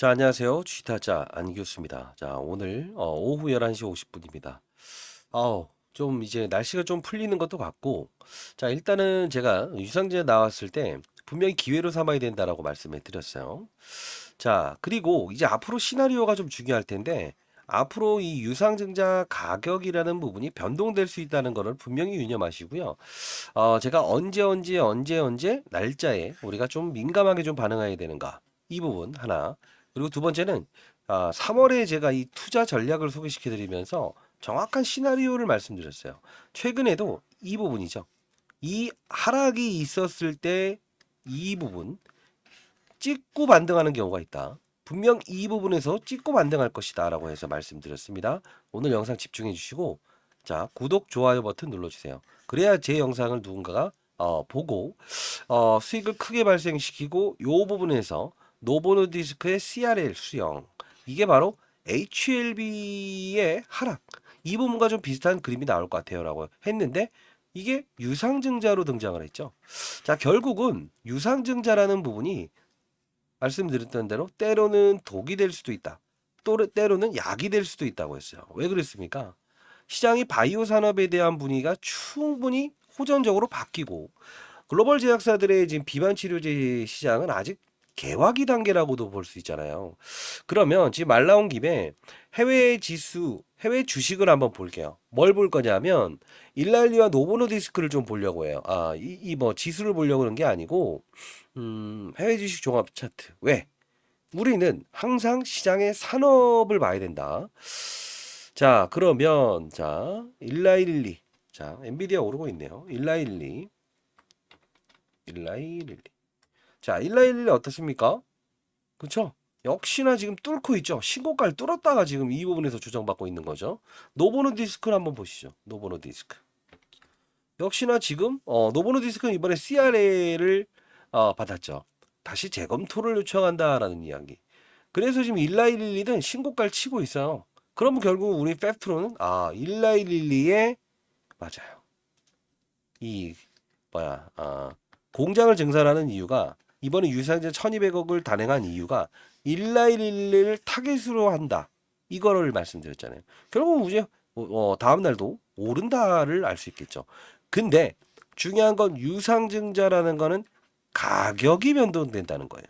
자, 안녕하세요. 주식타자 안규수입니다. 자, 오늘 오후 11시 50분입니다. 좀 이제 날씨가 좀 풀리는 것도 같고, 자, 일단은 제가 유상증자 나왔을 때 분명히 기회로 삼아야 된다라고 말씀을 드렸어요. 자, 그리고 이제 앞으로 시나리오가 좀 중요할 텐데, 앞으로 이 유상증자 가격이라는 부분이 변동될 수 있다는 것을 분명히 유념하시고요. 제가 언제 날짜에 우리가 좀 민감하게 좀 반응해야 되는가. 이 부분 하나. 그리고 두 번째는 3월에 제가 이 투자 전략을 소개시켜 드리면서 정확한 시나리오를 말씀드렸어요. 최근에도 이 부분이죠. 이 하락이 있었을 때 이 부분 찍고 반등하는 경우가 있다. 분명 이 부분에서 찍고 반등할 것이다 라고 해서 말씀드렸습니다. 오늘 영상 집중해 주시고 자, 구독, 좋아요 버튼 눌러주세요. 그래야 제 영상을 누군가가 보고 수익을 크게 발생시키고 요 부분에서 노보노디스크의 CRL 수령, 이게 바로 HLB의 하락, 이 부분과 좀 비슷한 그림이 나올 것 같아요 라고 했는데, 이게 유상증자로 등장을 했죠. 자, 결국은 유상증자라는 부분이 말씀드렸던 대로 때로는 독이 될 수도 있다, 또 때로는 약이 될 수도 있다고 했어요. 왜 그랬습니까? 시장이 바이오 산업에 대한 분위기가 충분히 호전적으로 바뀌고, 글로벌 제약사들의 지금 비만 치료제 시장은 아직 개화기 단계라고도 볼 수 있잖아요. 그러면 지금 말 나온 김에 해외 지수, 해외 주식을 한번 볼게요. 뭘 볼 거냐면 일라일리와 노보노디스크를 좀 보려고 해요. 이 뭐 지수를 보려고 그런 게 아니고, 해외 주식 종합 차트. 왜? 우리는 항상 시장의 산업을 봐야 된다. 자, 그러면 자, 1112. 자, 엔비디아 오르고 있네요. 1112. 1112. 자, 1111 어떻습니까? 그쵸? 역시나 지금 뚫고 있죠. 신고가를 뚫었다가 지금 이 부분에서 조정받고 있는 거죠. 노보노디스크를 한번 보시죠. 노보노디스크. 역시나 지금 노보노디스크는 이번에 CRA를 받았죠. 다시 재검토를 요청한다라는 이야기. 그래서 지금 1라일릴리는 신고가를 치고 있어요. 그러면 결국 우리 팩트로는 1라일릴리에 맞아요. 이 뭐야 공장을 증설하는 이유가, 이번에 유상증자 1200억을 단행한 이유가 1라일릴리를 타겟으로 한다, 이거를 말씀드렸잖아요. 결국 이제 다음 날도 오른다를 알 수 있겠죠. 근데 중요한 건 유상증자라는 거는 가격이 변동된다는 거예요.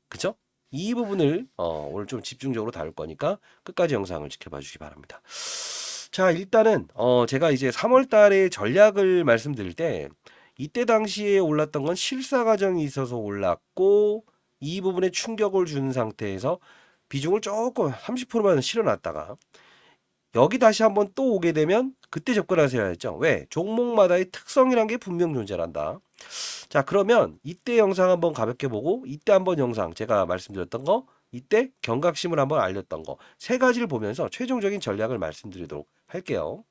그쵸? 이 부분을 오늘 좀 집중적으로 다룰 거니까 끝까지 영상을 지켜봐 주시기 바랍니다. 자, 일단은 제가 이제 3월 달에 전략을 말씀드릴 때, 이때 당시에 올랐던 건 실사 과정이 있어서 올랐고, 이 부분에 충격을 준 상태에서 비중을 조금 30%만 실어놨다가 여기 다시 한번 또 오게 되면 그때 접근하셔야 했죠. 왜? 종목마다의 특성이란 게 분명 존재한다. 자, 그러면 이때 영상 한번 가볍게 보고, 이때 한번 영상 제가 말씀드렸던 거, 이때 경각심을 한번 알렸던 거, 세 가지를 보면서 최종적인 전략을 말씀드리도록 할게요.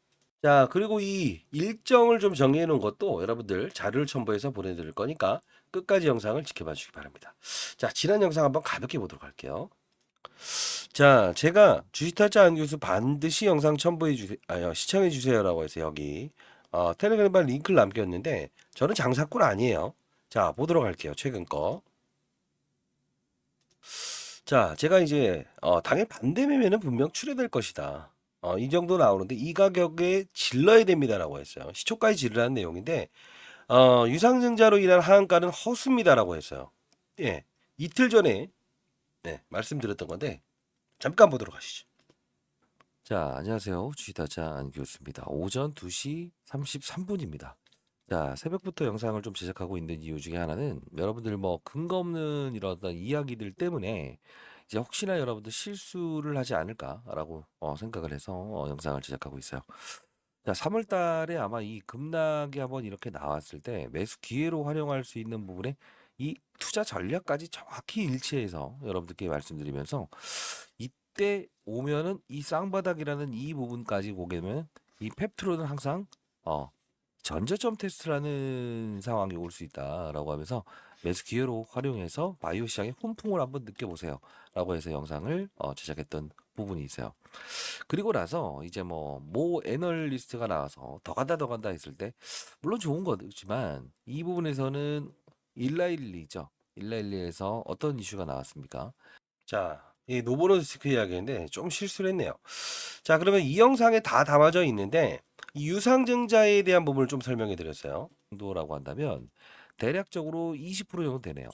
자, 그리고 이 일정을 좀 정리해 놓은 것도 여러분들 자료를 첨부해서 보내드릴 거니까 끝까지 영상을 지켜봐 주시기 바랍니다. 자, 지난 영상 한번 가볍게 보도록 할게요. 자, 제가 주식타짜 안교수 반드시 영상 첨부해 주세요, 시청해 주세요라고 해서 여기 텔레그램 링크를 남겼는데, 저는 장사꾼 아니에요. 자, 보도록 할게요. 최근 거. 자, 제가 이제 당일 반대 매매는 분명 출회될 것이다. 이 정도 나오는데 이 가격에 질러야 됩니다라고 했어요. 시초까지 질르라는 내용인데, 유상증자로 인한 하한가는 허수입니다라고 했어요. 예, 이틀 전에 네, 말씀드렸던 건데 잠깐 보도록 하시죠. 자, 안녕하세요. 주식타짜 안교수입니다. 오전 2시 33분입니다. 자, 새벽부터 영상을 좀 제작하고 있는 이유 중에 하나는 여러분들 뭐 근거 없는 이런 어떤 이야기들 때문에 이제 혹시나 여러분들 실수를 하지 않을까라고 생각을 해서 영상을 제작하고 있어요. 자, 3월 달에 아마 이 급락이 한번 이렇게 나왔을 때 매수 기회로 활용할 수 있는 부분에 이 투자 전략까지 정확히 일치해서 여러분들께 말씀드리면서, 이때 오면은 이 쌍바닥이라는 이 부분까지 보게 되면 이 펩트로는 항상 어 전저점 테스트라는 상황이 올 수 있다라고 하면서 매수 기회로 활용해서 바이오 시장의 훈풍을 한번 느껴보세요 라고 해서 영상을 제작했던 부분이 있어요. 그리고 나서 이제 모 애널리스트가 나와서 더 간다 더 간다 했을 때, 물론 좋은 거지만 이 부분에서는 일라일리죠. 일라일리에서 어떤 이슈가 나왔습니까? 자, 이 노보노 디스크 이야기인데 좀 실수를 했네요. 자, 그러면 이 영상에 다 담아져 있는데 이 유상증자에 대한 부분을 좀 설명해 드렸어요. 정도라고 한다면 대략적으로 20% 정도 되네요.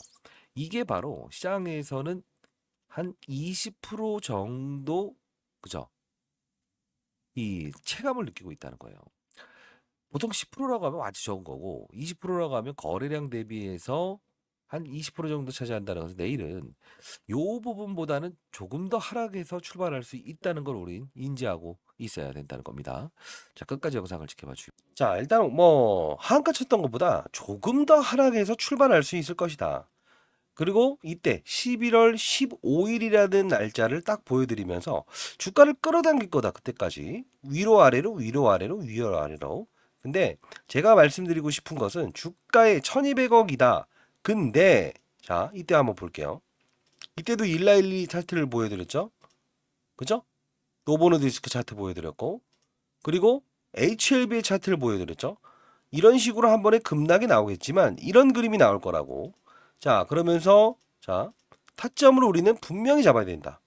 이게 바로 시장에서는 한 20% 정도, 그죠? 이 체감을 느끼고 있다는 거예요. 보통 10%라고 하면 아주 적은 거고 20%라고 하면 거래량 대비해서 한 20% 정도 차지한다는 것은 내일은 요 부분보다는 조금 더 하락해서 출발할 수 있다는 걸 우린 인지하고 있어야 된다는 겁니다. 자, 끝까지 영상을 지켜봐 주시고. 자, 일단 뭐 한가 쳤던 것보다 조금 더 하락해서 출발할 수 있을 것이다. 그리고 이때 11월 15일이라는 날짜를 딱 보여드리면서 주가를 끌어당길 거다. 그때까지 위로 아래로 위로 아래로 위로 아래로. 근데 제가 말씀드리고 싶은 것은 주가의 1200억이다. 근데 자, 이때 한번 볼게요. 이때도 1라일리 차트를 보여드렸죠. 그죠? 노보노 디스크 차트 보여드렸고, 그리고 HLB의 차트를 보여드렸죠. 이런 식으로 한 번에 급락이 나오겠지만 이런 그림이 나올 거라고. 자, 그러면서 자, 타점을 우리는 분명히 잡아야 된다.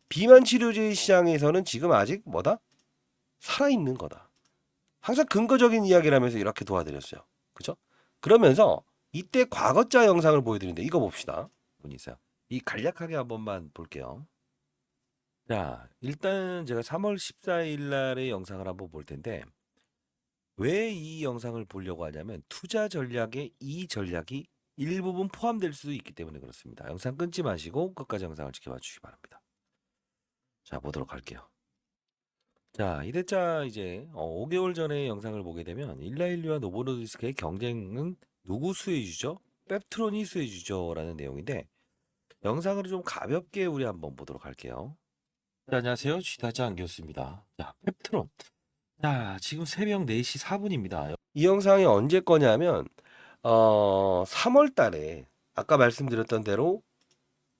비만 치료제 시장에서는 지금 아직 뭐다? 살아있는 거다. 항상 근거적인 이야기를 하면서 이렇게 도와드렸어요. 그죠? 그러면서 이때 과거자 영상을 보여드리는데 이거 봅시다. 분이 있어요. 이 간략하게 한 번만 볼게요. 자, 일단 제가 3월 14일 날의 영상을 한번 볼 텐데 왜 이 영상을 보려고 하냐면 투자 전략에 이 전략이 일부분 포함될 수도 있기 때문에 그렇습니다. 영상 끊지 마시고 끝까지 영상을 지켜봐 주시기 바랍니다. 자, 보도록 할게요. 자, 이대자 이제 5개월 전에 영상을 보게 되면 일라일리와 노보노디스크의 경쟁은 누구 수혜주죠? 펩트론이 수혜주죠라는 내용인데 영상을 좀 가볍게 우리 한번 보도록 할게요. 자, 안녕하세요. 쥐다자 안교수입니다. 자, 펩트론. 자, 지금 새벽 4시 4분입니다. 이 영상이 언제 거냐면 3월 달에 아까 말씀드렸던 대로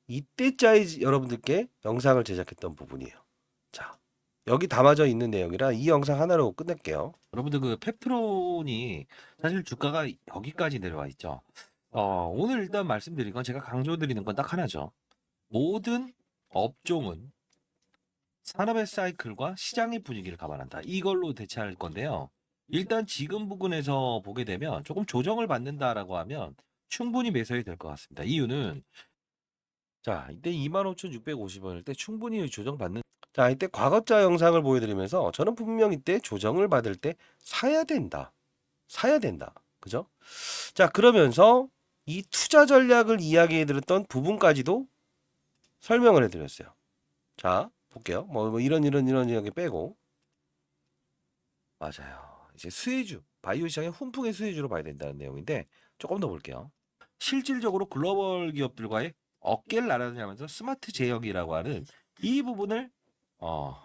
이때짜리 여러분들께 영상을 제작했던 부분이에요. 자, 여기 담아져 있는 내용이라 이 영상 하나로 끝낼게요. 여러분들 그 펩트론이 사실 주가가 여기까지 내려와 있죠. 오늘 일단 말씀드린 건 제가 강조드리는 건 딱 하나죠. 모든 업종은 산업의 사이클과 시장의 분위기를 감안한다. 이걸로 대체할 건데요. 일단 지금 부분에서 보게 되면 조금 조정을 받는다라고 하면 충분히 매수해야 될 것 같습니다. 이유는 자, 이때 25,650원일 때 충분히 조정받는 자, 이때 과거자 영상을 보여드리면서 저는 분명 이때 조정을 받을 때 사야 된다. 사야 된다. 그죠? 자, 그러면서 이 투자 전략을 이야기해 드렸던 부분까지도 설명을 해 드렸어요. 자, 볼게요. 뭐 이런 이야기 빼고 맞아요. 이제 수혜주, 바이오 시장의 훈풍의 수혜주로 봐야 된다는 내용인데 조금 더 볼게요. 실질적으로 글로벌 기업들과의 어깨를 나란히하면서 스마트 제약이라고 하는 이 부분을 어,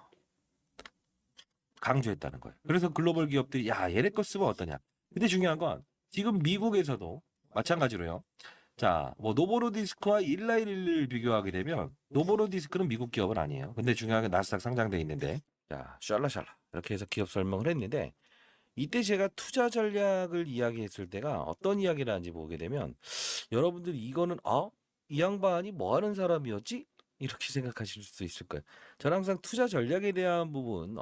강조했다는 거예요. 그래서 글로벌 기업들이 야 얘네 거 쓰면 어떠냐. 근데 중요한 건 지금 미국에서도 마찬가지로요. 자, 뭐 노보노디스크와 일라일을 비교하게 되면 노보노디스크는 미국 기업은 아니에요. 근데 중요한 건 나스닥 상장돼 있는데 자, 샬라샬라 이렇게 해서 기업 설명을 했는데 이때 제가 투자 전략을 이야기했을 때가 어떤 이야기를 하는지 보게 되면 여러분들이 이거는 이 양반이 뭐 하는 사람이었지? 이렇게 생각하실 수 있을 거예요. 저는 항상 투자 전략에 대한 부분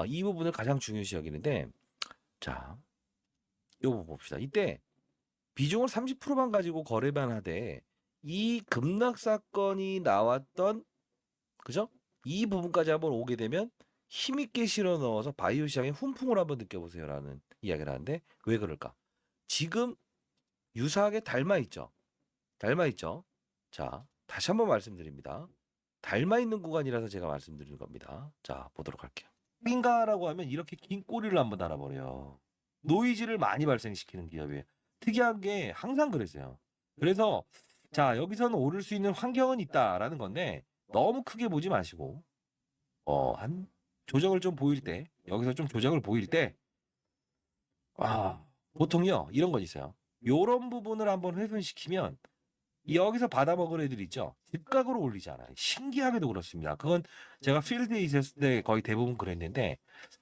이 부분을 가장 중요시 여기는데 자, 요 부분 봅시다. 이때 비중을 30%만 가지고 거래만 하되 이 급락 사건이 나왔던 그죠? 이 부분까지 한번 오게 되면 힘있게 실어 넣어서 바이오 시장의 훈풍을 한번 느껴보세요라는 이야기를 하는데 왜 그럴까? 지금 유사하게 닮아 있죠. 닮아 있죠. 자, 다시 한번 말씀드립니다. 닮아 있는 구간이라서 제가 말씀드리는 겁니다. 자, 보도록 할게요. 인가라고 하면 이렇게 긴 꼬리를 한번 달아버려요. 노이즈를 많이 발생시키는 기업이에요. 특이한 게 항상 그랬어요. 그래서 자, 여기서는 오를 수 있는 환경은 있다라는 건데 너무 크게 보지 마시고 한 조정을 좀 보일 때 여기서 좀 조정을 보일 때 보통요 이런 건 있어요. 요런 부분을 한번 훼손시키면 여기서 받아먹은 애들 있죠. 즉각으로 올리잖아요. 신기하게도 그렇습니다. 그건 제가 필드에 있었을 때 거의 대부분 그랬는데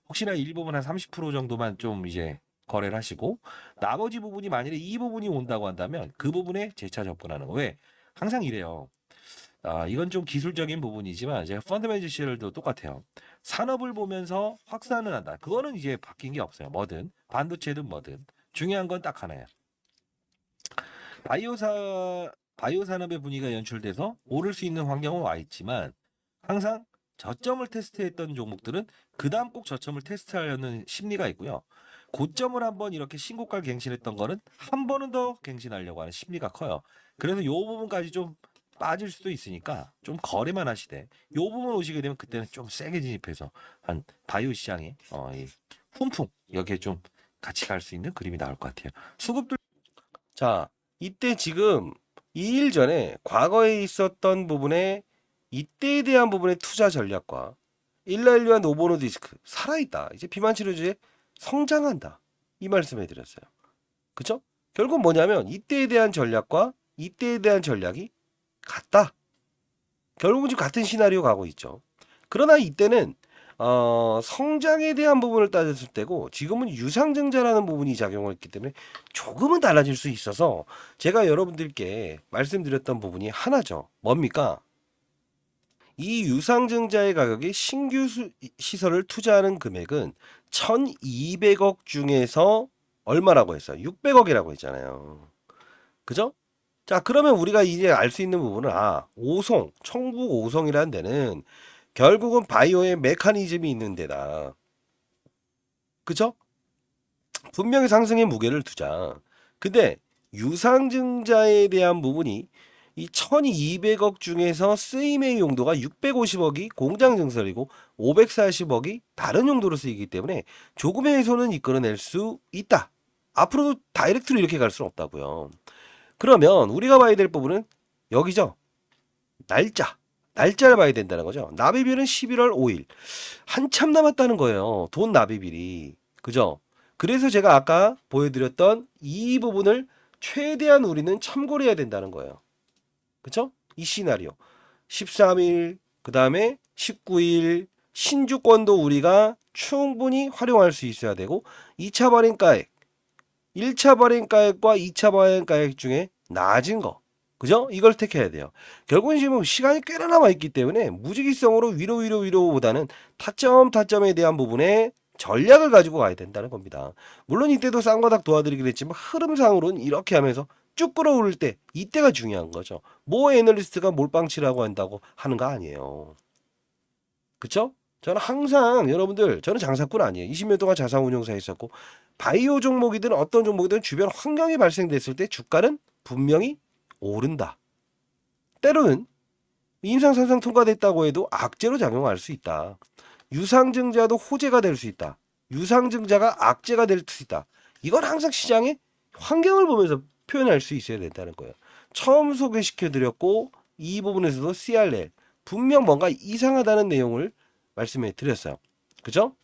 혹시나 일부분 한 30% 정도만 좀 이제 거래를 하시고 나머지 부분이 만일에 이 부분이 온다고 한다면 그 부분에 재차 접근하는 거. 왜? 항상 이래요. 이건 좀 기술적인 부분이지만 제가 펀더멘tal 시절도 똑같아요. 산업을 보면서 확산을 한다. 그거는 이제 바뀐 게 없어요. 뭐든 반도체든 뭐든 중요한 건 딱 하나예요. 바이오 산업의 분위기가 연출돼서 오를 수 있는 환경은 와 있지만 항상 저점을 테스트했던 종목들은 그다음 꼭 저점을 테스트하려는 심리가 있고요. 고점을 한번 이렇게 신고가 갱신했던 거는 한 번은 더 갱신하려고 하는 심리가 커요. 그래서 요 부분까지 좀 빠질 수도 있으니까 좀 거래만 하시되 요 부분 오시게 되면 그때는 좀 세게 진입해서 한 바이오 시장에 이 훈풍 여기에 좀 같이 갈 수 있는 그림이 나올 것 같아요. 수급들 자, 이때 지금 2일 전에 과거에 있었던 부분에 이때에 대한 부분의 투자 전략과 일라일류와 노보노디스크 살아있다. 이제 비만 치료제에 성장한다. 이 말씀해 드렸어요. 그쵸? 결국 뭐냐면 이때에 대한 전략과 이때에 대한 전략이 같다. 결국은 지금 같은 시나리오 가고 있죠. 그러나 이때는 성장에 대한 부분을 따졌을 때고 지금은 유상증자라는 부분이 작용을 했기 때문에 조금은 달라질 수 있어서 제가 여러분들께 말씀드렸던 부분이 하나죠. 뭡니까? 이 유상증자의 가격이 신규 시설을 투자하는 금액은 1200억 중에서 얼마라고 했어요? 600억이라고 했잖아요. 그죠? 자, 그러면 우리가 이제 알 수 있는 부분은 오송, 청북 오송이라는 데는 결국은 바이오의 메커니즘이 있는 데다. 그죠? 분명히 상승의 무게를 두자. 근데 유상증자에 대한 부분이 이 1200억 중에서 쓰임의 용도가 650억이 공장 증설이고 540억이 다른 용도로 쓰이기 때문에 조금의 해소는 이끌어낼 수 있다. 앞으로도 다이렉트로 이렇게 갈 수는 없다고요. 그러면 우리가 봐야 될 부분은 여기죠. 날짜를 봐야 된다는 거죠. 납입일은 11월 5일. 한참 남았다는 거예요. 돈 납입일이. 그죠? 그래서 제가 아까 보여드렸던 이 부분을 최대한 우리는 참고를 해야 된다는 거예요. 그쵸? 이 시나리오. 13일, 그 다음에 19일, 신주권도 우리가 충분히 활용할 수 있어야 되고, 2차 발행가액, 1차 발행가액과 2차 발행가액 중에 낮은 거. 그죠? 이걸 택해야 돼요. 결국은 지금 시간이 꽤나 남아있기 때문에 무지기성으로 위로보다는 타점에 대한 부분에 전략을 가지고 가야 된다는 겁니다. 물론 이때도 쌍바닥 도와드리긴 했지만 흐름상으로는 이렇게 하면서 쭉 끌어오를 때 이때가 중요한 거죠. 뭐 애널리스트가 몰빵치라고 한다고 하는 거 아니에요. 그쵸? 저는 항상 여러분들 저는 장사꾼 아니에요. 20년 동안 자산운용사에 있었고 바이오 종목이든 어떤 종목이든 주변 환경이 발생됐을 때 주가는 분명히 오른다. 때로는 인상선상 통과됐다고 해도 악재로 작용할 수 있다. 유상증자도 호재가 될 수 있다. 유상증자가 악재가 될 수 있다. 이건 항상 시장의 환경을 보면서 표현할 수 있어야 된다는 거예요. 처음 소개시켜드렸고 이 부분에서도 CRL 분명 뭔가 이상하다는 내용을 말씀해 드렸어요. 그죠?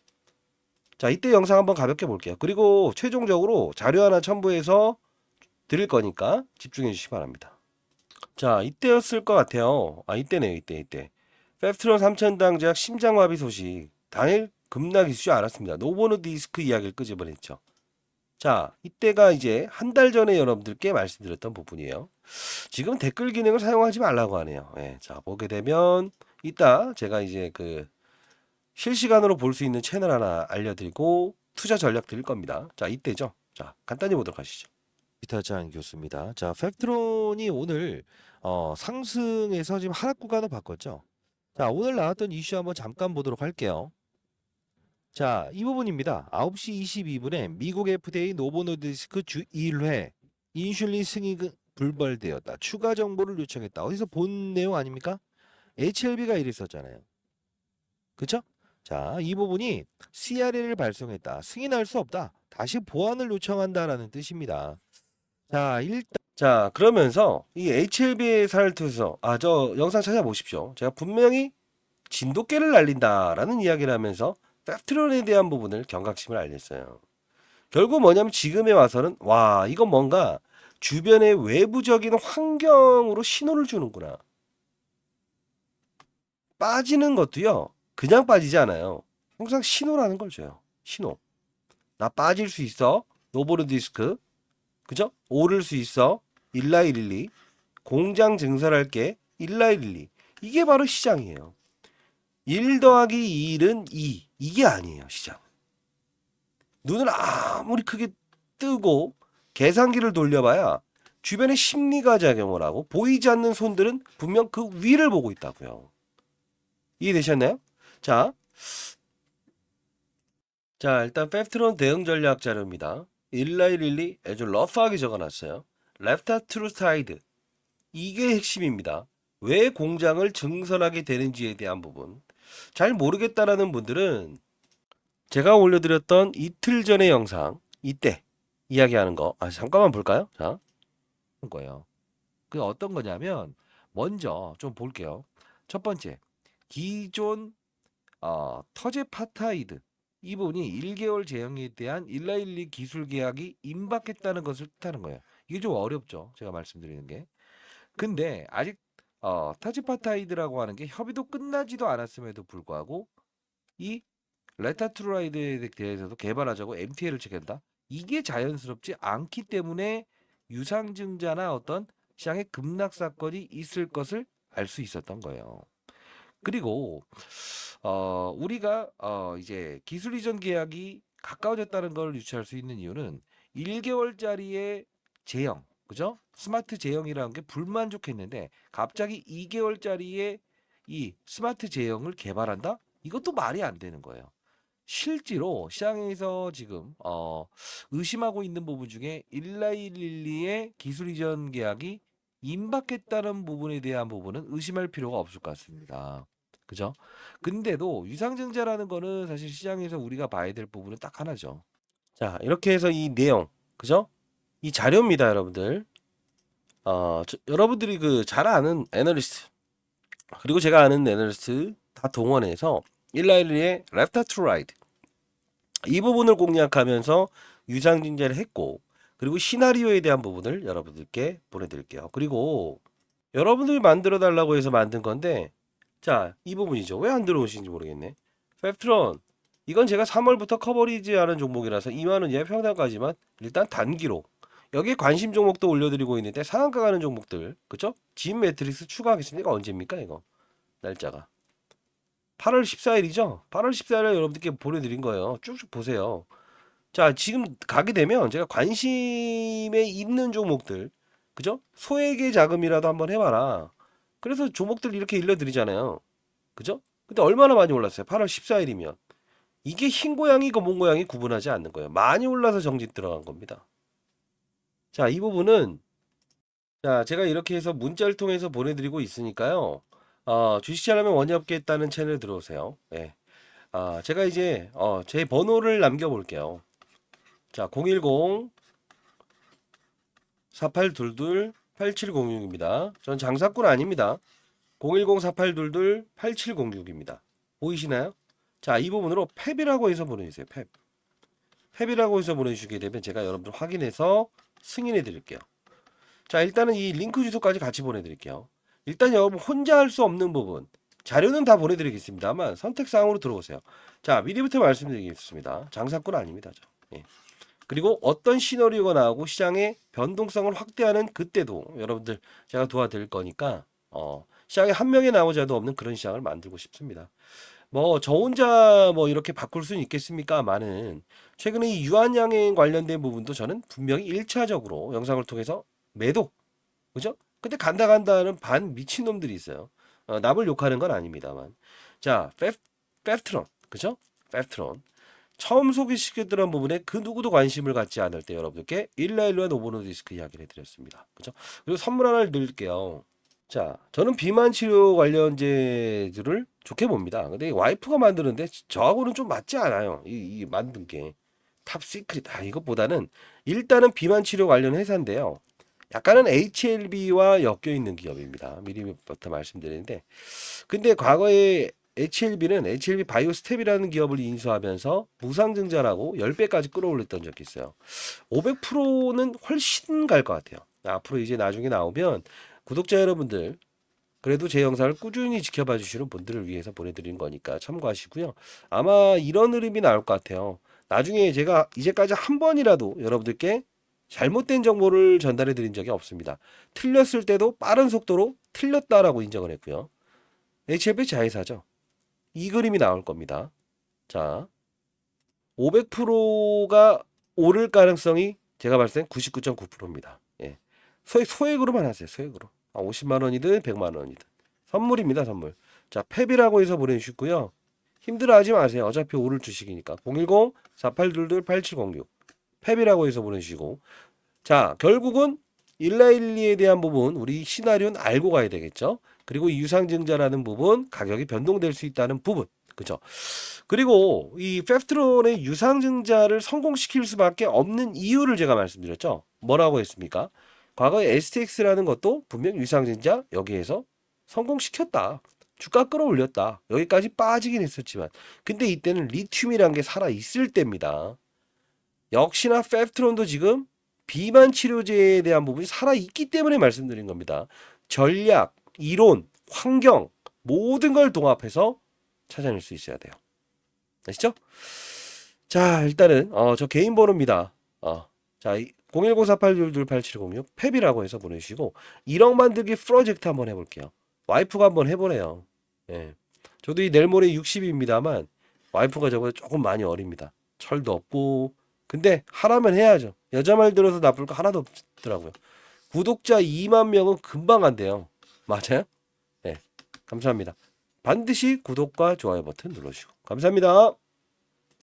자, 이때 영상 한번 가볍게 볼게요. 그리고 최종적으로 자료 하나 첨부해서 드릴 거니까 집중해 주시기 바랍니다. 자, 이때였을 것 같아요. 이때네요. 이때. 펩트론 3000당 제약 심장마비 소식. 당일 급락 이슈 알았습니다. 노보노디스크 이야기를 끄집어냈죠. 자, 이때가 이제 한 달 전에 여러분들께 말씀드렸던 부분이에요. 지금 댓글 기능을 사용하지 말라고 하네요. 자, 보게 되면 이따 제가 이제 그 실시간으로 볼 수 있는 채널 하나 알려드리고 투자 전략 드릴 겁니다. 자, 이때죠. 자, 간단히 보도록 하시죠. 이타장 교수입니다. 자, 팩트론이 오늘 상승해서 지금 하락 구간을 바꿨죠. 자, 오늘 나왔던 이슈 한번 잠깐 보도록 할게요. 자, 이 부분입니다. 9시 22분에 미국 FDA 노보노디스크 주 1회 인슐린 승인이 불발되었다. 추가 정보를 요청했다. 어디서 본 내용 아닙니까? HLB가 이랬었잖아요. 그쵸? 자, 이 부분이 CRL을 발송했다. 승인할 수 없다. 다시 보완을 요청한다라는 뜻입니다. 자, 그러면서 이 HLB의 사례를 통해서 저 영상 찾아보십시오. 제가 분명히 진돗개를 날린다라는 이야기를 하면서 펩트론에 대한 부분을 경각심을 알렸어요. 결국 뭐냐면 지금에 와서는 이건 뭔가 주변의 외부적인 환경으로 신호를 주는구나. 빠지는 것도요. 그냥 빠지지 않아요. 항상 신호라는 걸 줘요. 신호. 나 빠질 수 있어. 노보노디스크. 그죠? 오를 수 있어. 11212. 공장 증설할게. 일라일리. 이게 바로 시장이에요. 1 더하기 1은 2. 이게 아니에요, 시장. 눈을 아무리 크게 뜨고 계산기를 돌려봐야 주변에 심리가 작용을 하고 보이지 않는 손들은 분명 그 위를 보고 있다고요. 이해되셨나요? 자, 일단 페프트론 대응 전략 자료입니다. 일라일릴리 아주 러프하게 적어놨어요. Left to side. 이게 핵심입니다. 왜 공장을 증설하게 되는지에 대한 부분. 잘 모르겠다라는 분들은 제가 올려드렸던 이틀 전의 영상, 이때 이야기하는 거. 잠깐만 볼까요? 자, 거예요. 그 어떤 거냐면 먼저 좀 볼게요. 첫 번째, 기존 터제파타이드 이 부분이 1개월 제형에 대한 일라일리 기술 계약이 임박했다는 것을 뜻하는 거예요. 이게 좀 어렵죠. 제가 말씀드리는 게. 근데 아직 터제파타이드라고 하는 게 협의도 끝나지도 않았음에도 불구하고 이 레타트루라이드에 대해서도 개발하자고 MTA를 체결한다. 이게 자연스럽지 않기 때문에 유상증자나 어떤 시장의 급락 사건이 있을 것을 알 수 있었던 거예요. 그리고 우리가 이제 기술 이전 계약이 가까워졌다는 걸 유추할 수 있는 이유는 1개월짜리의 제형, 그죠? 스마트 제형이라는 게 불만족했는데 갑자기 2개월짜리의 이 스마트 제형을 개발한다? 이것도 말이 안 되는 거예요. 실제로 시장에서 지금 의심하고 있는 부분 중에 일라일릴리의 기술 이전 계약이 임박했다는 부분에 대한 부분은 의심할 필요가 없을 것 같습니다. 그죠? 근데도 유상증자라는 거는 사실 시장에서 우리가 봐야 될 부분은 딱 하나죠. 자, 이렇게 해서 이 내용, 그죠? 이 자료입니다, 여러분들. 여러분들이 그 잘 아는 애널리스트, 그리고 제가 아는 애널리스트 다 동원해서 일라일리의 Left to Right 이 부분을 공략하면서 유상증자를 했고, 그리고 시나리오에 대한 부분을 여러분들께 보내드릴게요. 그리고 여러분들이 만들어 달라고 해서 만든 건데, 자, 이 부분이죠. 왜 안 들어오시는지 모르겠네. 펩트론, 이건 제가 3월부터 커버리지 하는 종목이라서 2만원 이하 평단까지만 일단 단기로 여기에 관심 종목도 올려드리고 있는데 상한가 가는 종목들, 그쵸? 진 매트릭스 추가하겠습니다. 이거 언제입니까 이거? 날짜가 8월 14일이죠. 8월 14일에 여러분들께 보내드린 거예요. 쭉쭉 보세요. 자, 지금 가게 되면 제가 관심에 있는 종목들, 그죠? 소액의 자금이라도 한번 해봐라. 그래서 종목들 이렇게 일러드리잖아요. 그죠? 근데 얼마나 많이 올랐어요? 8월 14일이면. 이게 흰 고양이고 몽 고양이 구분하지 않는 거예요. 많이 올라서 정지 들어간 겁니다. 자, 이 부분은 자, 제가 이렇게 해서 문자를 통해서 보내드리고 있으니까요. 주식처라면 원의없겠다는 채널 들어오세요. 예. 제가 이제 제 번호를 남겨볼게요. 자, 010 4822 8706입니다. 전 장사꾼 아닙니다. 010 4822 8706입니다. 보이시나요? 자, 이 부분으로 펩이라고 해서 보내주세요. 펩. 펩이라고 해서 보내주시게 되면 제가 여러분들 확인해서 승인해 드릴게요. 자, 일단은 이 링크 주소까지 같이 보내드릴게요. 일단 여러분 혼자 할 수 없는 부분 자료는 다 보내드리겠습니다만 선택사항으로 들어오세요. 자, 미리부터 말씀드리겠습니다. 장사꾼 아닙니다. 예. 그리고 어떤 시나리오가 나오고 시장의 변동성을 확대하는 그때도 여러분들 제가 도와드릴 거니까 시장에 한 명의 나오자도 없는 그런 시장을 만들고 싶습니다. 뭐 저 혼자 뭐 이렇게 바꿀 수는 있겠습니까만은 최근에 이 유한양행 관련된 부분도 저는 분명히 1차적으로 영상을 통해서 매도, 그죠? 근데 간다 간다는 반 미친놈들이 있어요. 남을 욕하는 건 아닙니다만. 자, 페프트론, 그죠? 페프트론. 처음 소개시켰던 부분에 그 누구도 관심을 갖지 않을 때 여러분들께 일라일루와 노보노디스크 이야기를 해드렸습니다. 그죠? 그리고 선물 하나를 드릴게요. 자, 저는 비만 치료 관련제들을 좋게 봅니다. 근데 와이프가 만드는데 저하고는 좀 맞지 않아요. 이 만든 게. 탑 시크릿. 이것보다는 일단은 비만 치료 관련 회사인데요. 약간은 HLB와 엮여 있는 기업입니다. 미리부터 말씀드리는데. 근데 과거에 HLB는 HLB 바이오스텝이라는 기업을 인수하면서 무상증자라고 10배까지 끌어올렸던 적이 있어요. 500%는 훨씬 갈 것 같아요. 앞으로 이제 나중에 나오면 구독자 여러분들 그래도 제 영상을 꾸준히 지켜봐 주시는 분들을 위해서 보내드리는 거니까 참고하시고요. 아마 이런 흐름이 나올 것 같아요. 나중에 제가 이제까지 한 번이라도 여러분들께 잘못된 정보를 전달해 드린 적이 없습니다. 틀렸을 때도 빠른 속도로 틀렸다라고 인정을 했고요. HLP 자회사죠. 이 그림이 나올 겁니다. 자, 500%가 오를 가능성이 제가 봤을 땐 99.9%입니다. 예. 소액으로만 하세요. 소액으로. 50만 원이든 100만 원이든. 선물입니다, 선물. 자, 펩이라고 해서 보내주시고요. 힘들어하지 마세요. 어차피 오를 주식이니까. 010-4822-8706. 펩이라고 해서 보내주시고. 자, 결국은 112에 대한 부분, 우리 시나리오는 알고 가야 되겠죠. 그리고 유상증자라는 부분, 가격이 변동될 수 있다는 부분. 그죠? 그리고 이 페프트론의 유상증자를 성공시킬 수밖에 없는 이유를 제가 말씀드렸죠. 뭐라고 했습니까? 과거에 STX라는 것도 분명 유상증자 여기에서 성공시켰다. 주가 끌어올렸다. 여기까지 빠지긴 했었지만. 근데 이때는 리튬이란 게 살아있을 때입니다. 역시나 페프트론도 지금 비만 치료제에 대한 부분이 살아있기 때문에 말씀드린 겁니다. 전략, 이론, 환경 모든 걸 동합해서 찾아낼 수 있어야 돼요. 아시죠? 자, 일단은 저 개인 번호입니다. 자, 010-4822-8706 펩이라고 해서 보내주시고 1억 만들기 프로젝트 한번 해볼게요. 와이프가 한번 해보래요. 예. 저도 이 내일 모레 60입니다만 와이프가 저보다 조금 많이 어립니다. 철도 없고 근데 하라면 해야죠. 여자 말 들어서 나쁠 거 하나도 없더라고요. 구독자 2만 명은 금방 안 돼요. 맞아요? 네. 감사합니다. 반드시 구독과 좋아요 버튼 눌러주시고 감사합니다.